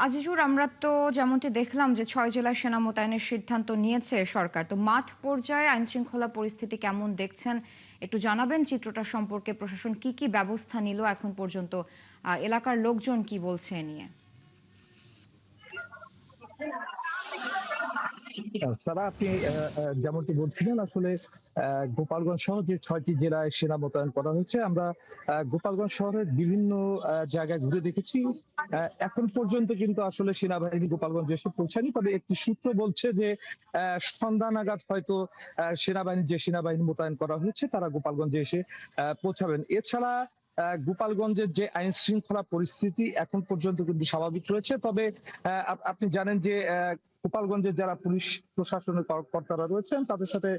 আজিজুর, আমরা তো যেমনটি দেখলাম যে ৬ জেলায় সেনা মোতায়েনের সিদ্ধান্ত নিয়েছে সরকার। তো মাঠ পর্যায়ে আইন শৃঙ্খলা পরিস্থিতি কেমন দেখছেন একটু জানাবেন। চিত্রটা সম্পর্কে প্রশাসন কি কি ব্যবস্থা নিল এখন পর্যন্ত, এলাকার লোকজন কি বলছে এ নিয়ে? সারা আপনি যেমনটি বলছিলেন আসলে গোপালগঞ্জ সহ যে ৬টি জেলায় সেনা মোতায়েন করা হয়েছে, আমরা গোপালগঞ্জ শহরের বিভিন্ন জায়গায় ঘুরে দেখেছি। এখন পর্যন্ত কিন্তু আসলে সেনাবাহিনী গোপালগঞ্জে এসে পৌঁছায়নি। তবে একটি সূত্র বলছে যে সন্ধ্যা নাগাদ হয়তো সেনাবাহিনী মোতায়েন করা হয়েছে তারা গোপালগঞ্জে এসে পৌঁছাবেন। এছাড়া গোপালগঞ্জের যে আইন শৃঙ্খলা পরিস্থিতি এখন পর্যন্ত কিন্তু স্বাভাবিক রয়েছে। তবে আপনি জানেন যে গোপালগঞ্জের যারা পুলিশ প্রশাসনের কর্তারা রয়েছেন তাদের সাথে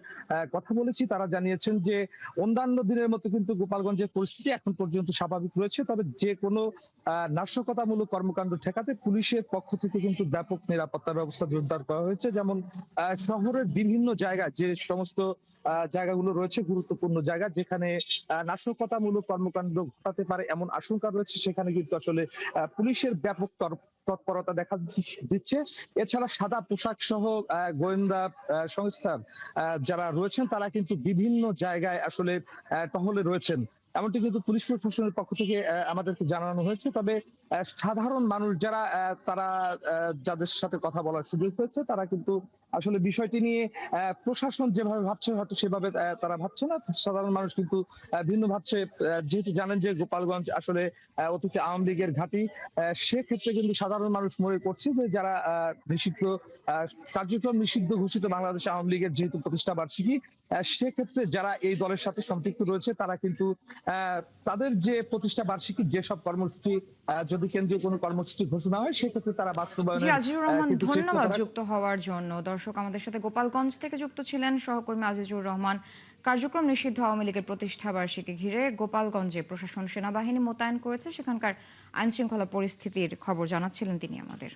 কথা বলেছি। তারা জানিয়েছেন যে অন্যান্য দিনের মতো কিন্তু গোপালগঞ্জের পরিস্থিতি এখন পর্যন্ত স্বাভাবিক রয়েছে। তবে যে কোনো নাশকতামূলক কর্মকাণ্ড ঠেকাতে পুলিশের পক্ষ থেকে কিন্তু ব্যাপক নিরাপত্তা ব্যবস্থা জোরদার করা হয়েছে। যেমন শহরের বিভিন্ন জায়গায় যে সমস্ত জায়গাগুলো রয়েছে গুরুত্বপূর্ণ জায়গা যেখানে নাশকতামূলক কর্মকাণ্ড ঘটাতে পারে এমন আশঙ্কা রয়েছে, সেখানে কিন্তু আসলে পুলিশের ব্যাপক তৎপরতা দেখা দিচ্ছে। এছাড়া সাদা পোশাক সহ গোয়েন্দা সংস্থার যারা রয়েছেন তারা কিন্তু বিভিন্ন জায়গায় আসলে টহলে রয়েছেন। এমনটি কিন্তু পুলিশ প্রশাসনের পক্ষ থেকে আমাদেরকে জানানো হয়েছে। তবে সাধারণ মানুষ যারা তারা যাদের সাথে কথা বলার সুযোগ হয়েছে তারা কিন্তু আসলে বিষয়টি নিয়ে প্রশাসন যেভাবে ভাবছে হয়তো সেভাবে তারা ভাবছে না। সাধারণ মানুষ কিন্তু ভিন্ন ভাবছে। যেহেতু জানেন যে গোপালগঞ্জ আসলে অতীতে আওয়ামী লীগের ঘাঁটি, সেক্ষেত্রে কিন্তু সাধারণ মানুষ মনে করছে যে যারা নিষিদ্ধ আহ, কার্যক্রম নিষিদ্ধ ঘোষিত বাংলাদেশ আওয়ামী লীগের যেহেতু প্রতিষ্ঠা বার্ষিকী, সেক্ষেত্রে যারা এই দলের সাথে সম্পৃক্ত রয়েছে তারা কিন্তু আহ, তাদের যে প্রতিষ্ঠা বার্ষিকীর যেসব কর্মসূচি যদি কেন্দ্রীয় কোনো কর্মসূচি ঘোষণা হয় সেক্ষেত্রে তারা জি, বাস্তবায়নের আজিজুর রহমান, কিন্তু চেষ্টা ধন্যবাদ তারা। যুক্ত হওয়ার জন্য। দর্শক, আমাদের সাথে গোপালগঞ্জ থেকে যুক্ত ছিলেন সহকর্মী আজিজুর রহমান। কার্যক্রম নিষিদ্ধ আওয়ামী লীগের প্রতিষ্ঠা বার্ষিকী ঘিরে গোপালগঞ্জে প্রশাসন সেনাবাহিনী মোতায়েন করেছে, সেখানকার আইন শৃঙ্খলা পরিস্থিতির খবর জানাচ্ছিলেন তিনি আমাদের।